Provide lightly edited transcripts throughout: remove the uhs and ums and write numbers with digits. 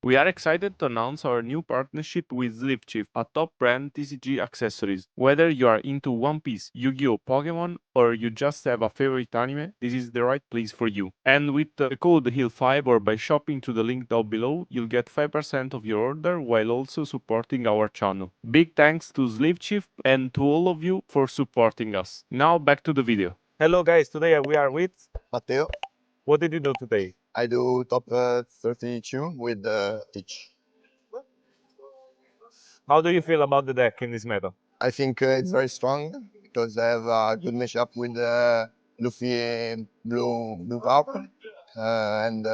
We are excited to announce our new partnership with Chief, a top brand TCG accessories. Whether you are into One Piece, Yu-Gi-Oh, Pokemon, or you just have a favorite anime, this is the right place for you. And with the code HEAL5 or by shopping to the link down below, you'll get 5% of your order while also supporting our channel. Big thanks to Chief and to all of you for supporting us. Now back to the video. Hello guys, today we are with Matteo, what did you do today? I do top 32 with Teach. How do you feel about the deck in this meta? I think it's very strong because I have a good matchup with Luffy blue power and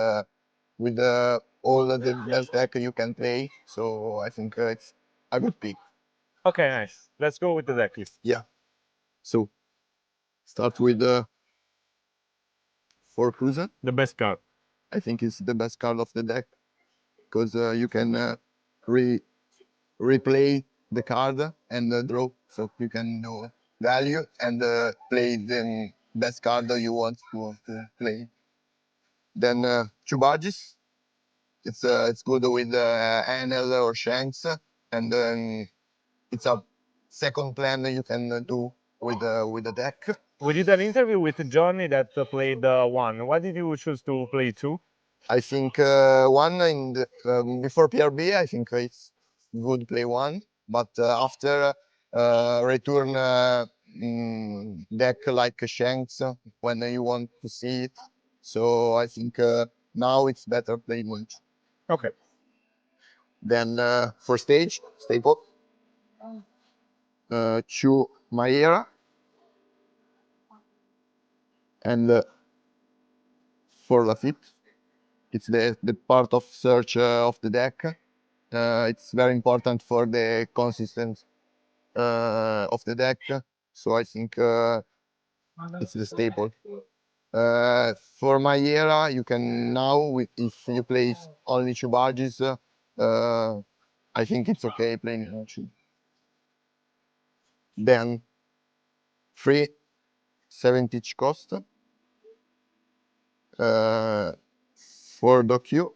with all the best deck you can play. So I think it's a good pick. Okay, nice. Let's go with the deck list. Yeah. So start with for Cruiser. The best card. I think it's the best card of the deck because you can re replay the card and draw, so you can know value and play the best card that you want to play. Then two badges. It's good with Anel or Shanks, and then it's a second plan that you can do with the deck. We did an interview with Johnny that played one. Why did you choose to play two? I think one in the, before PRB, I think it's good play one, but after return deck like Shanks when you want to see it. So I think now it's better play one. Okay. Then for stage, staple, Chu Maera, and for Lafitte, it's the part of search of the deck. It's very important for the consistency of the deck. So I think it's the staple. For my era, you can now, if you play only two badges, I think it's okay playing two. Then free 70 cost uh, for Docu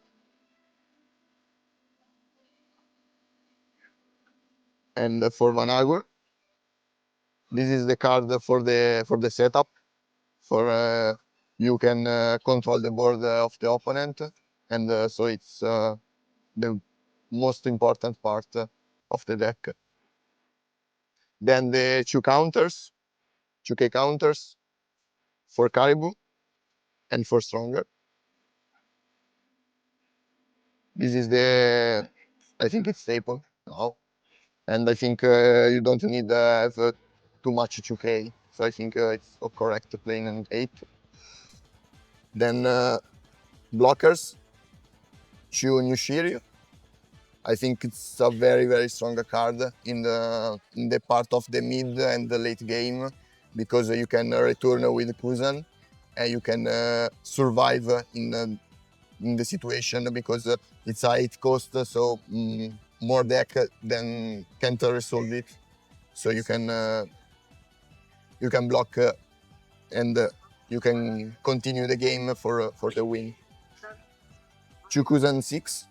and for Van Agor. This is the card for the setup. For you can control the board of the opponent, and so it's the most important part of the deck. Then the two counters, 2K counters for Caribou and for Stronger. This is I think it's staple now. And I think you don't need to have too much 2K. So I think it's correct playing an 8. Then blockers, two new Shiryu. I think it's a very, very strong card in the part of the mid and the late game because you can return with Kuzan and you can survive in the situation because it's a 8 cost, so more deck than can't resolve it. So you can block and you can continue the game for the win. Chukuzan 6.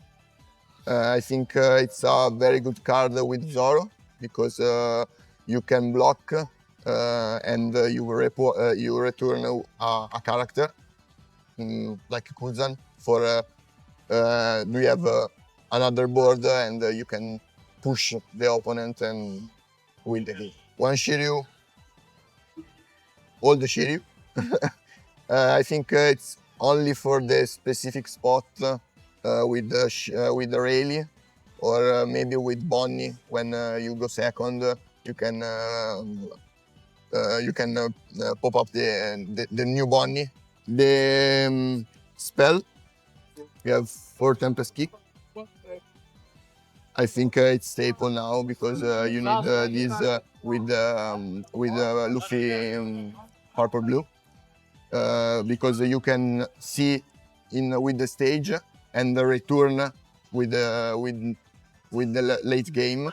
I think it's a very good card with Zoro because you can block and you return a character like Kuzan for we have another board and you can push the opponent and win the game. One Shiryu, all the Shiryu. I think it's only for the specific spot with the Rayleigh or maybe with Bonnie when you go second. You can pop up the new Bonnie. The spell, we have 4 Tempest Kick. I think it's staple now because you need this with Luffy purple blue because you can see in with the stage and the return with the late game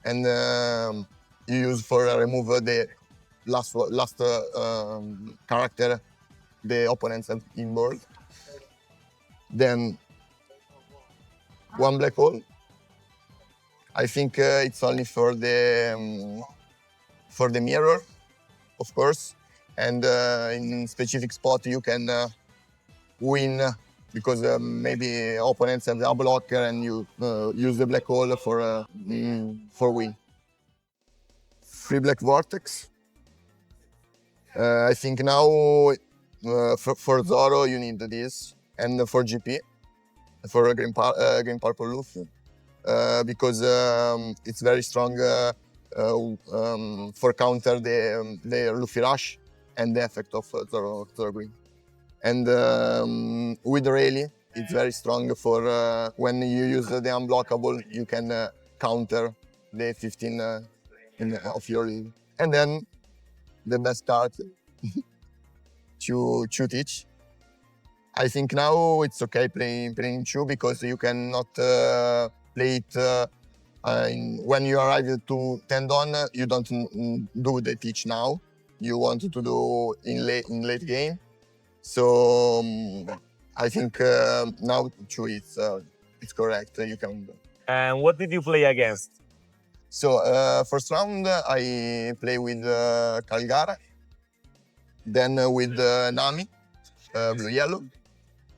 and you use for remove the last character the opponents have in board. Then one black hole. I think it's only for the mirror, of course, and in specific spot you can win because maybe opponents have a blocker and you use the black hole for win. Free black vortex. I think now for Zoro you need this, and for GP, for green purple Luffy, because it's very strong for counter the Luffy rush and the effect of Zoro green. And with Rayleigh, it's very strong for when you use the unblockable, you can counter the 15 of your lead. And then the best card to teach. I think now it's okay playing Chu because you cannot play it when you arrive to tendon. You don't do the teach now. You want to do in late game. So I think now Chu it's correct. You can. And what did you play against? So first round I play with Calgara, then with Nami, blue yellow,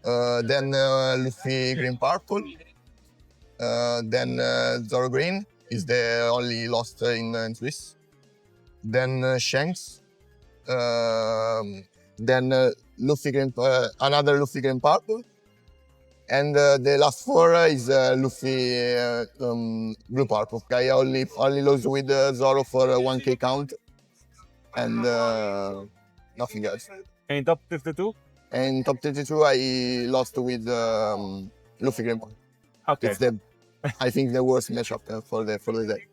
then Luffy green purple, then Zoro green is the only lost in Swiss, then Shanks, then Luffy green, another Luffy green purple, and the last four is Luffy blue purple. I only lose with Zoro for 1k count, and nothing else. And in top 52? And top 32 I lost with Luffy green purple. Okay. It's I think the worst matchup for the day.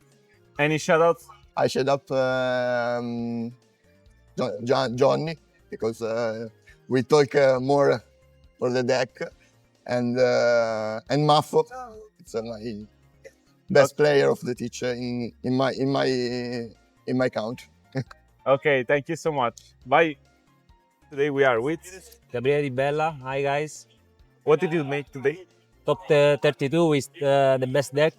Any shoutouts? I shout up Johnny because we talk more for the deck, and Maffo. It's my best player of the teacher in my count. Okay, thank you so much. Bye. Today we are with Gabriele Bella, hi guys. What did you make today? Top 32 is the best deck.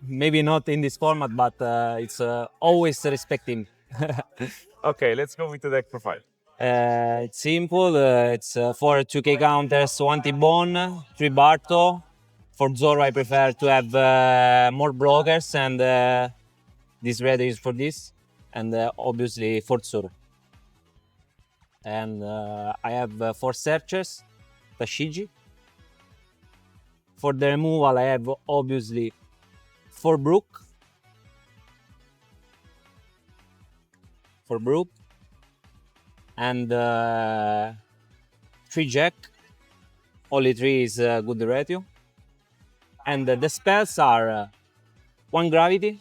Maybe not in this format, but it's always respecting. Okay, let's go with the deck profile. It's simple. It's 4 2k counters, 1 T-Bone, 3 Barto. For Zoro, I prefer to have more blockers, and this red is for this, and obviously for Zoro. And I have 4 searchers, Tashigi. For the removal, I have obviously 4 Brook. And 3 Jack. Only 3 is good ratio. And the spells are 1 Gravity,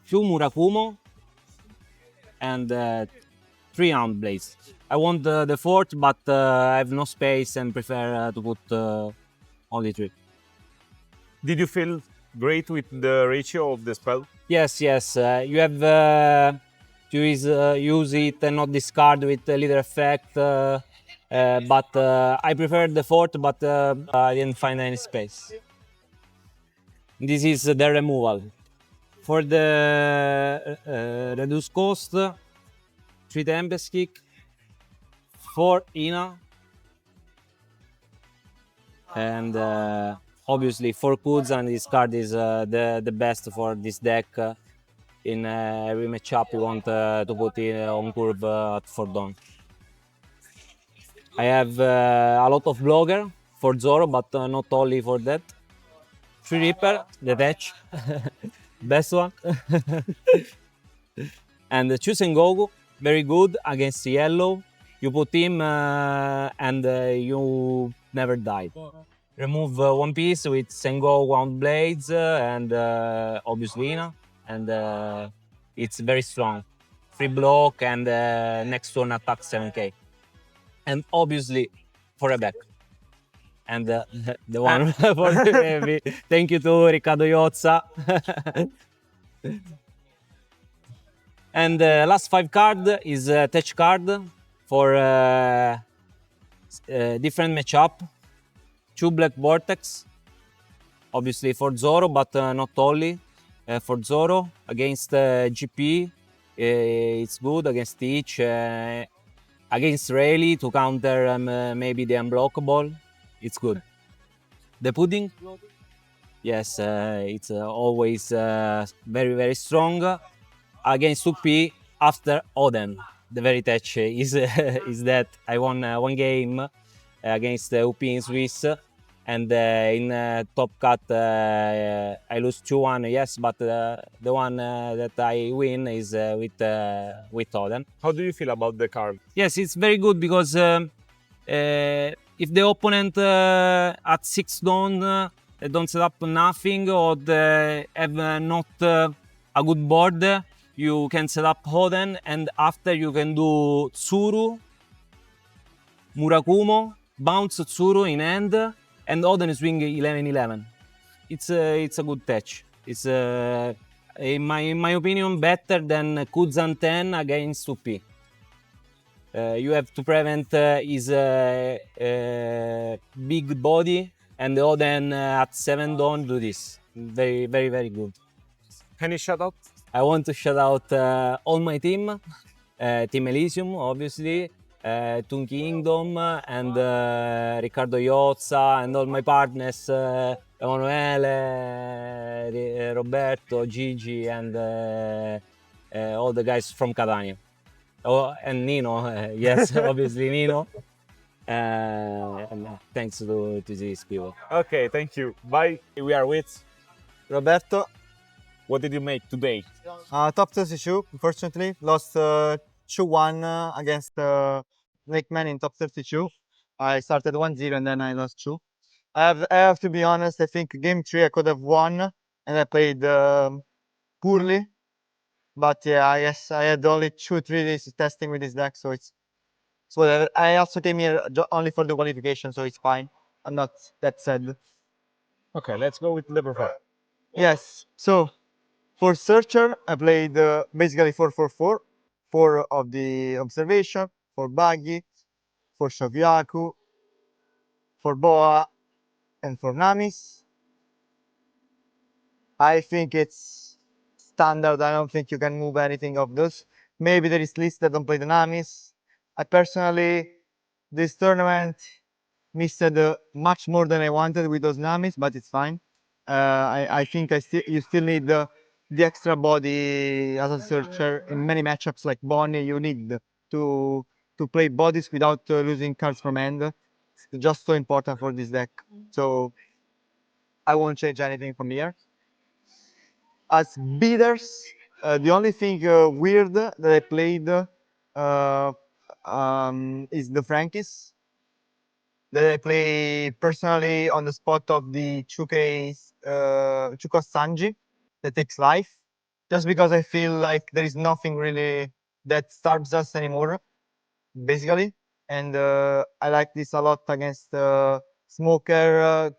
2 Murakumo, and 3 Hound Blades. I want the 4th, but I have no space and prefer to put only 3. Did you feel great with the ratio of the spell? Yes. You have to use it and not discard with a little effect. But I prefer the 4th, but I didn't find any space. This is the removal. For the reduce cost, 3 Tempest Kick, 4 Ina, and obviously 4 Kuzan. This card is the best for this deck. In every matchup you want to put in on curve at 4 down. I have a lot of blocker for Zoro, but not only for that. 3 Reaper, detach, best one. And 2 Sengoku, very good against yellow. You put him and you never die. Remove 1 piece with Sengoku on blades and obviously Ina, and it's very strong. Free block and next turn attack 7k. And obviously for a back. And the one for the heavy. Thank you to Riccardo Iozza. And the last 5 card is a touch card for different matchup. 2 Black Vortex, obviously for Zoro, but not only. For Zoro, against GP, it's good. Against Teach, against Rayleigh to counter maybe the unblockable, it's good. The Pudding, yes, it's always very, very strong. Against UP, after Oden, the very touch is, is that I won one game against UP in Swiss, and in Top Cut I lose 2-1, yes, but the one that I win is with Oden. How do you feel about the card? Yes, it's very good because if the opponent at 6 don't set up nothing, or they have not a good board, you can set up Hoden, and after you can do Tsuru, Murakumo, bounce Tsuru in hand, and Hoden swing 11-11. It's a good touch. It's in my opinion better than Kuzan 10 against UP. You have to prevent his big body, and Oden at 7 don't do this. Very, very, very good. Any shout out? I want to shout out all my team, Team Elysium, obviously, Toon Kingdom, and Riccardo Iozza, and all my partners, Emanuele, Roberto, Gigi, and all the guys from Catania. Oh, and Nino, yes, obviously Nino. And thanks to these people. Okay, thank you. Bye. We are with Roberto, what did you make today? top 32, unfortunately. Lost 2-1 against Lakeman in top 32. I started 1-0 and then I lost 2. I have to be honest, I think game 3 I could have won, and I played poorly. But yeah, I guess I had only 2-3 days of testing with this deck, so it's whatever. I also came here only for the qualification, so it's fine. I'm not that sad. Okay, let's go with the profile. Yes, so for Searcher, I played basically 4-4-4. 4 of the Observation, for Buggy, for Shokyaku, for Boa, and for Namis. I think it's standard. I don't think you can move anything of those. Maybe there is lists that don't play the Namis. I personally, this tournament missed much more than I wanted with those Namis, but it's fine. I think you still need the extra body as a searcher in many matchups like Bonnie. You need to play bodies without losing cards from hand. It's just so important for this deck. So I won't change anything from here. As beaters, the only thing weird that I played is the Frankies that I play personally on the spot of the Chuko Sanji that takes life, just because I feel like there is nothing really that starves us anymore, basically. And I like this a lot against Smoker,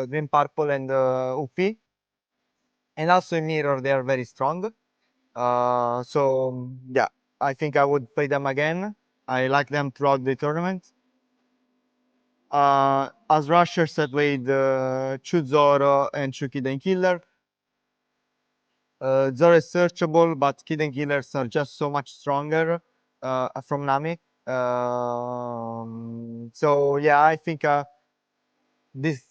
Green Purple, and UP. And also in Mirror, they are very strong. So yeah, I think I would play them again. I like them throughout the tournament. As rushers, I played Zoro and Kiden Killer. Zoro is searchable, but Kiden Killers are just so much stronger from Nami. So yeah, I think this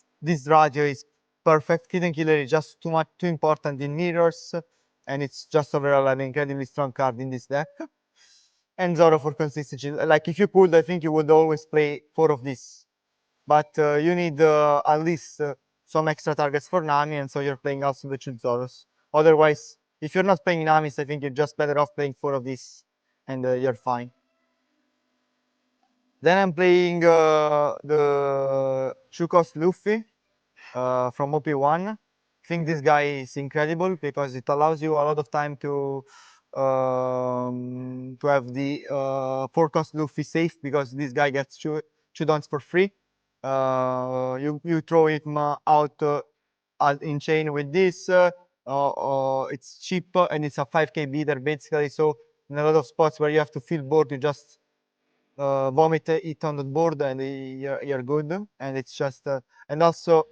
radio is perfect. Kiden Killer is just too important in mirrors, and it's just overall an incredibly strong card in this deck. And Zoro for consistency. Like if you could, I think you would always play 4 of these. But you need at least some extra targets for Nami, and so you're playing also the Zoros. Otherwise, if you're not playing Namis, I think you're just better off playing 4 of these, and you're fine. Then I'm playing the Chukos Luffy from OP1. I think this guy is incredible because it allows you a lot of time to have the 4-cost Luffy safe, because this guy gets 2 dons for free. You throw him out in chain with this. It's cheap and it's a 5k beater basically. So in a lot of spots where you have to fill board, you just vomit it on the board and you're good. And it's just and also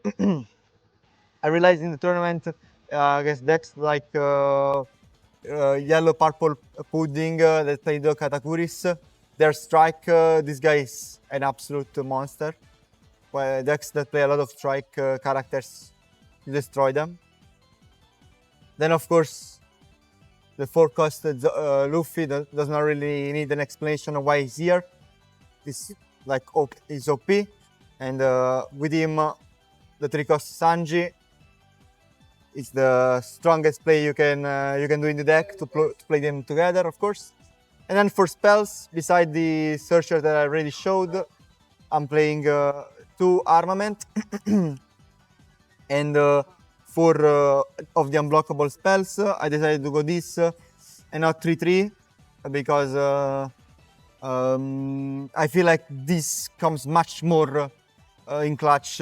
I realized in the tournament against decks like yellow purple pudding that play the Katakuris, their strike, this guy is an absolute monster. Well, decks that play a lot of strike characters, you destroy them. Then of course the 4-cost Luffy does not really need an explanation of why he's here. This like is OP, and with him the 3-cost Sanji is the strongest play you can do in the deck to play them together, of course. And then for spells, beside the searcher that I already showed, I'm playing 2 armament, and for of the unblockable spells, I decided to go this and not 3/3 because I feel like this comes much more in clutch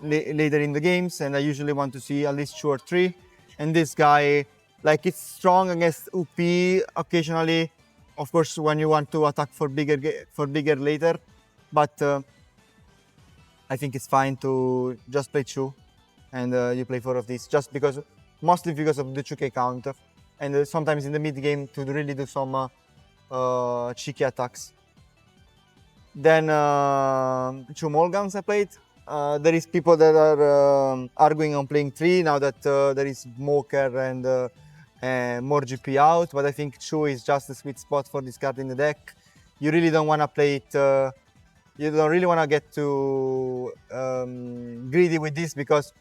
later in the games, and I usually want to see at least 2 or 3. And this guy, like, it's strong against OP occasionally, of course, when you want to attack for bigger later. But I think it's fine to just play 2, and you play 4 of these, just because, mostly because of the 2k count, and sometimes in the mid game to really do some cheeky attacks. Then 2 Mulgans I played. There is people that are arguing on playing 3 now that there is Smoker and more GP out, but I think 2 is just the sweet spot for this card in the deck. You really don't want to play it, you don't really want to get too greedy with this, because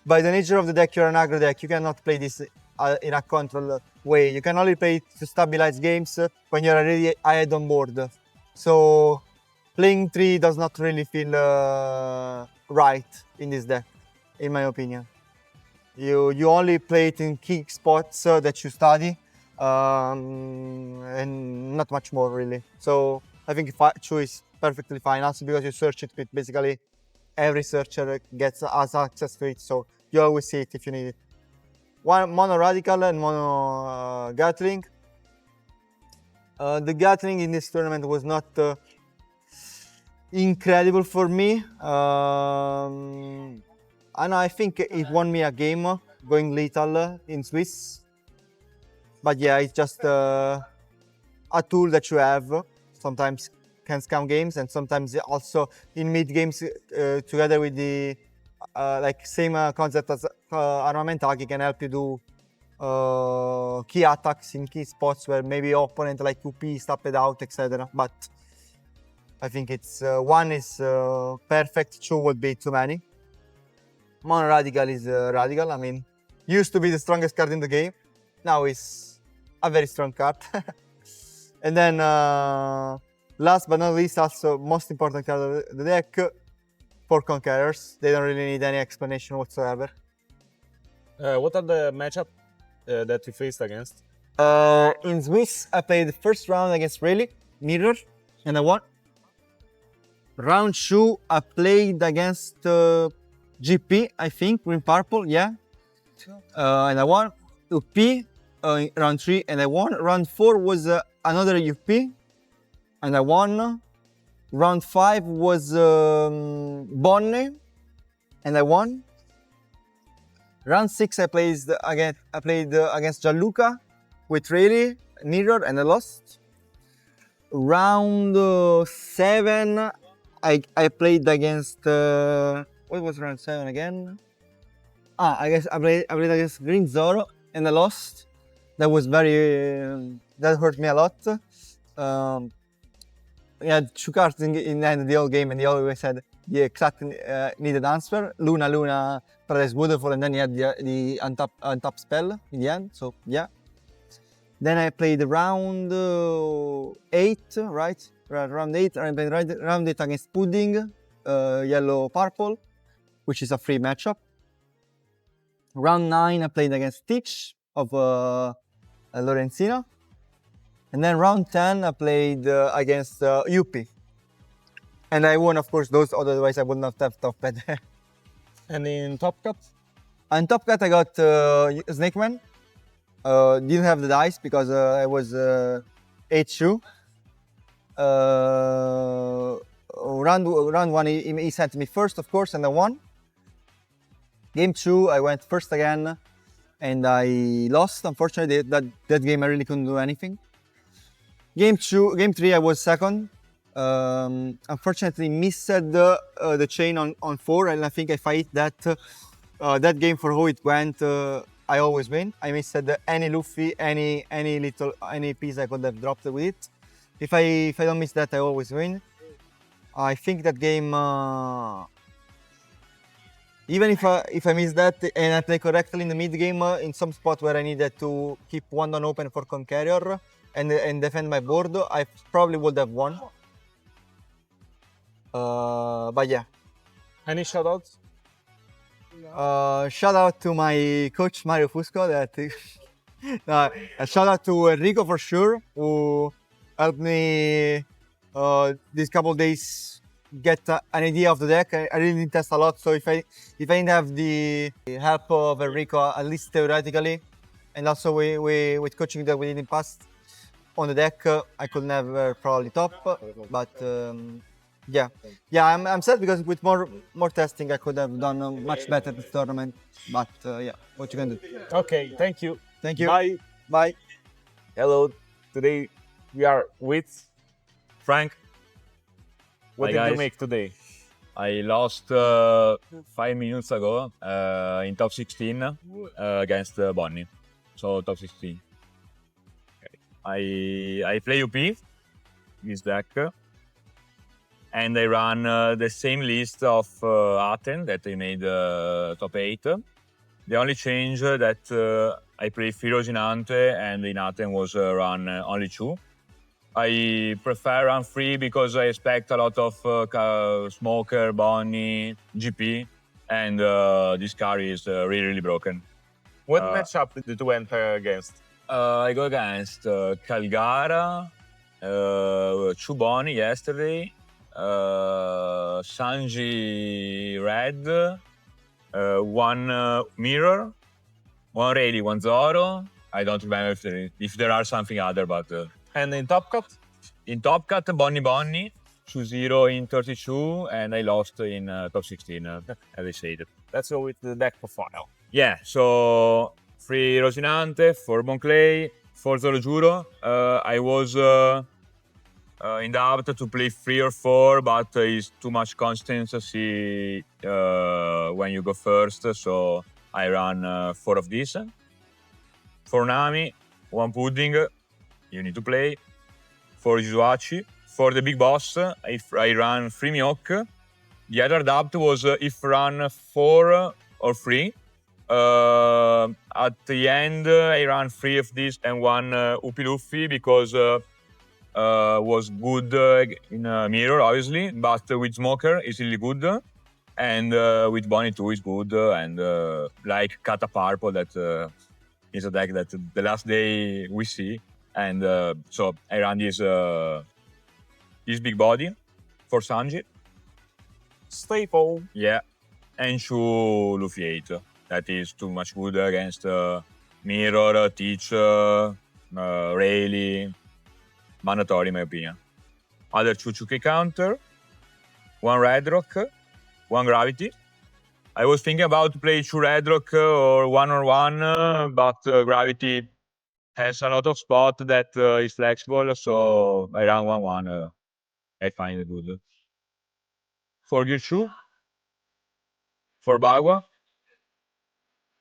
by the nature of the deck, you're an aggro deck, you cannot play this in a control way. You can only play it to stabilize games when you're already ahead on board. So playing 3 does not really feel right in this deck, in my opinion. You only play it in key spots that you study, and not much more really. So I think 2 is perfectly fine, also because you search it with basically every searcher has access to it, so you always see it if you need it. One mono radical and mono Gatling. The Gatling in this tournament was not incredible for me. I think it won me a game going lethal in Swiss. But yeah, it's just a tool that you have. Sometimes can scam games, and sometimes also in mid games together with the like same concept as Armamentaki can help you do key attacks in key spots where maybe opponent like UP stop it out, etc. But I think it's 1 is perfect, 2 would be too many. Mono Radical is Radical. I mean, used to be the strongest card in the game. Now it's a very strong card. And then last but not least, also most important card of the deck, 4 Conquerors. They don't really need any explanation whatsoever. What are the matchup that you faced against? In Swiss, I played the first round against Rayleigh, Mirror, and I won. Round 2, I played against GP, I think, Green Purple, yeah. And I won. UP in round 3, and I won. Round 4 was another UP, and I won. Round 5 was Bonne, and I won. Round 6, I played against Gianluca with Rayleigh, Mirror, and I lost. Round 7, I played against what was round 7 again? I guess I played against Green Zoro and I lost. That was very that hurt me a lot. We had 2 cards in the end of the whole game, and he always had the exact needed answer. Luna, Paradise Beautiful, and then he had the untap spell in the end. So yeah. Then I played round 8, right? Round 8, I played round 8 against Pudding, yellow purple, which is a free matchup. Round 9, I played against Stitch of Lorenzino. And then round 10, I played against UP. And I won, of course, those, otherwise I would not have top pet. And in Top Cut? On Top Cut, I got Snake Man. Didn't have the dice because I was H2. round one, he sent me first, of course, and I won. Game two, I went first again, and I lost. Unfortunately, that game I really couldn't do anything. Game three, I was second. Unfortunately, missed the chain on 4, and I think if I hit that game for how it went, I always win. I missed any Luffy, any piece I could have dropped with it. If I don't miss that, I always win. I think that game, even if I miss that and I play correctly in the mid game, in some spot where I needed to keep one down open for Conqueror and defend my board, I probably would have won. But yeah. Any shoutouts? Shout out to my coach Mario Fusco. A shout out to Enrico for sure, who helped me these couple days get an idea of the deck. I really didn't test a lot, so if I didn't have the help of Enrico, at least theoretically, and also with coaching that we did in past on the deck, I could never probably top. But yeah, I'm sad because with more testing, I could have done much better this tournament. But yeah, what you can do? Okay, thank you. Thank you. Bye. Bye. Hello. Today we are with Frank, what Hi, did you guys. make today? I lost 5 minutes ago in top 16 against Bonnie. So top 16. I play UP, this deck, and I run the same list of Aten that I made top 8. The only change that I play Free Rosinante and in Aten was run only 2. I prefer run 3 because I expect a lot of Smoker, Bonnie, GP, and this carry is really broken. What Uh, matchup did you enter against? I go against Calgara, 2 Bonnie yesterday, Sanji Red, 1 Mirror, 1 Rayleigh, 1 Zoro. I don't remember if there are something other, but And in Top Cut? in Top Cut, Bonnie, 2-0 in 32, and I lost in top 16, as I said. Let's go with the deck profile. Yeah, so 3 Rosinante, 4 Monclay, 4 Zoro Juro. I was in doubt to play 3 or 4, but it's too much consistency when you go first, so I ran 4 of these. 4 Nami, 1 Pudding, you need to play. 4 Jizuachi. For the big boss, if I ran 3 Miyok. The other doubt was if run 4 or 3. At the end, I ran 3 of these and 1 Upi Luffy because was good in Mirror, obviously, but with Smoker is really good. And with Bonnie too is good. And like Kata Purple, that is a deck that the last day we see. And so I ran this big body for Sanji. Staple. Yeah, and Shu Luffy 8. That is too much good against Mirror, Teach, Rayleigh. Mandatory, in my opinion. Other 2 Chuki counter, 1 Red Rock, 1 Gravity. I was thinking about to play 2 Red Rock or 1 or 1, but Gravity has a lot of spot that is flexible, so I ran 1-1. I find it good. For Gyushu, for Bagua,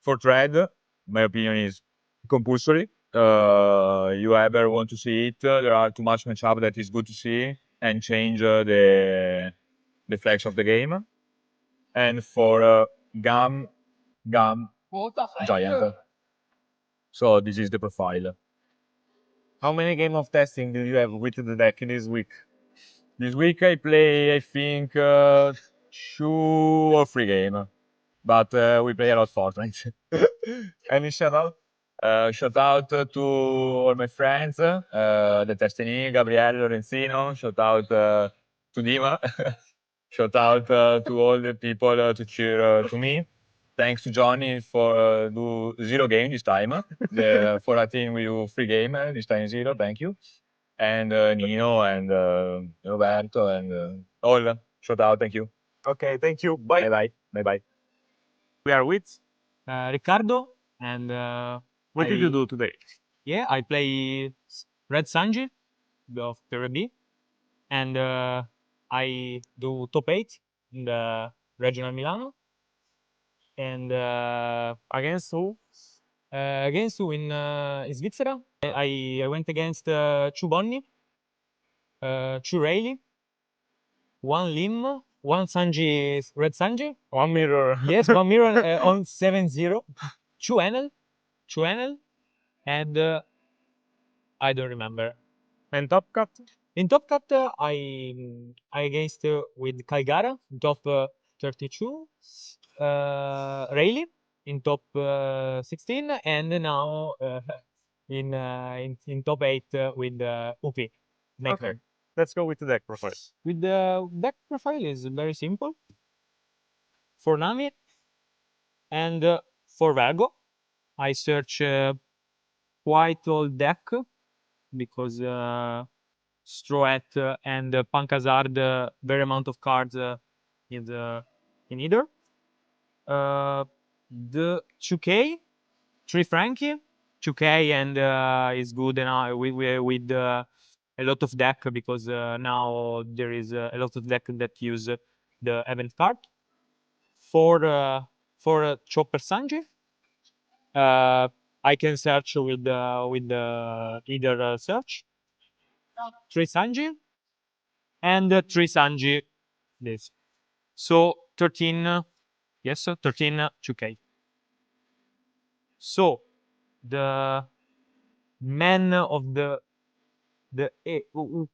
for Thread, my opinion is compulsory. You ever want to see it, there are too much matchup that is good to see and change the flex of the game. And for Gam Giant. So this is the profile. How many game of testing did you have with the deck in this week? This week I play, I think, 2 or 3 games. But we play a lot Fortnite. Any shoutout? Shout out to all my friends, the Testini, Gabriele, Lorenzino. Shout out to Dima. Shout out to all the people to cheer to me. Thanks to Johnny for do 0 game this time. For a team we do 3 game, this time 0. Thank you. and Nino and Roberto and all. Shout out, thank you. Okay, thank you. Bye. Bye bye. Bye bye. We are with. Ricardo, and What did you do today? yeah, I play Red Sanji of PRB, and I do top 8 in the regional Milano, and Against who? against who in Switzerland. I went against Ciao Bonni, Ciao Rayleigh, one Lim, one Sanji, Red Sanji. One mirror. Yes, one mirror on 7-0. Ciao Enel, and I don't remember. And Top Cut? In top cut, I against with Calgara in top 32, Rayleigh in top 16, and now in top 8 with UP. Okay. Let's go with the deck profile. With the deck profile is very simple. For Nami and for Virgo, I search quite old deck because Straw Hat and Punk Hazard, very amount of cards in either. The 2K, 3 Frankie, 2K, and is good and with a lot of deck because now there is a lot of deck that use the event card. For Chopper Sanji, I can search with either search 3 Sanji and 3 Sanji this. So 13, yes, 13 2K. So the man of the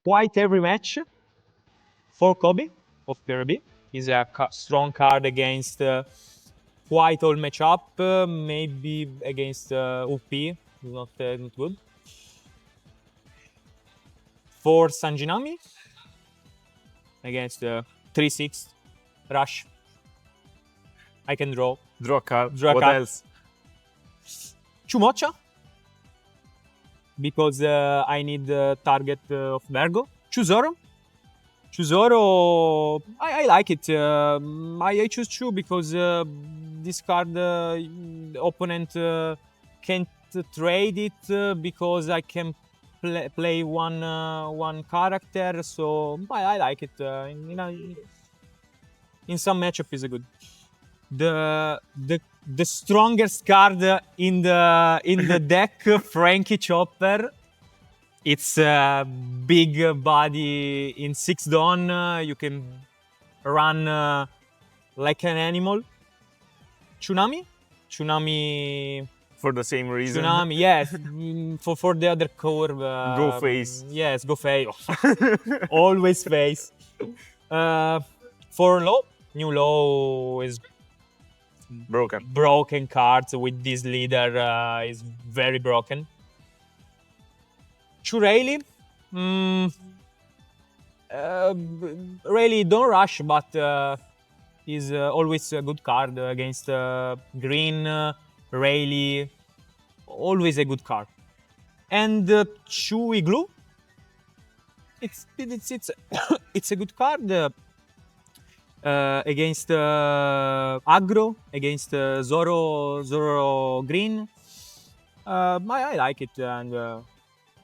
quite every match for Kobe of PRB is a strong card against quite all matchup, maybe against OP, not good. For Sanjinami against 3-6 rush, I can draw Draw a card. Draw a What card. else? Chumocha because I need the target of Virgo. Chuzoro. I like it. I choose Chu because this card opponent can't trade it because I can play one character. So I like it. In some matchup is good. The strongest card in the deck, Frankie Chopper. It's a big body in 6 Dawn. You can run like an animal. Tsunami? For the same reason. Tsunami, yes. For the other curve. Go face. Yes, go face. Always face. For low, new low is broken cards with this leader is very broken. Rayleigh, Rayleigh don't rush, but is always a good card against green. Rayleigh, always a good card. And Chewy Glue, it's it's a good card against aggro, against Zoro green. I like it,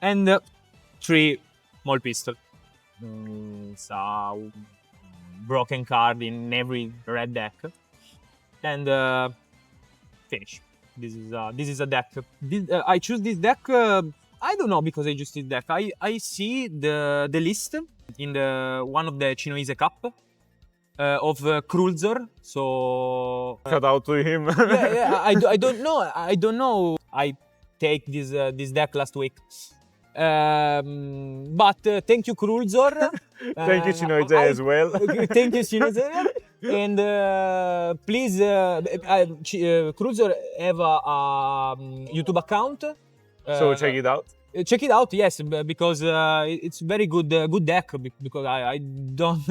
and 3 Mole Pistol. So broken card in every red deck, and finish. This is a deck. I choose this deck. I don't know because I choose this deck. I see the list in the one of the Chinoise Cup of Krulzor. So Shout out to him. yeah, I don't know. I take this deck last week. But thank you, Krulzor. Thank you, Chinoise, as well. Thank you, Chinoise. And please, Krulzor have a YouTube account. So check it out. Check it out, yes, because it's very good deck because I don't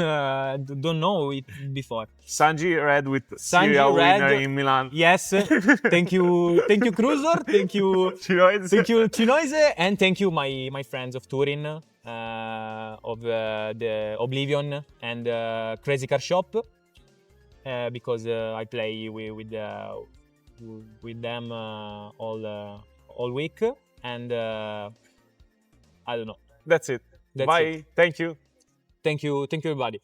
know it before. Sanji Red with serial winner in Milan. Yes, thank you, Krulzor, thank you, Chinoise. thank you, Chinoise, and thank you, my friends of Turin. of the Oblivion and Crazy Car Shop because I play with them all week, and I don't know. That's it. That's Bye. it. Thank you. Thank you, everybody.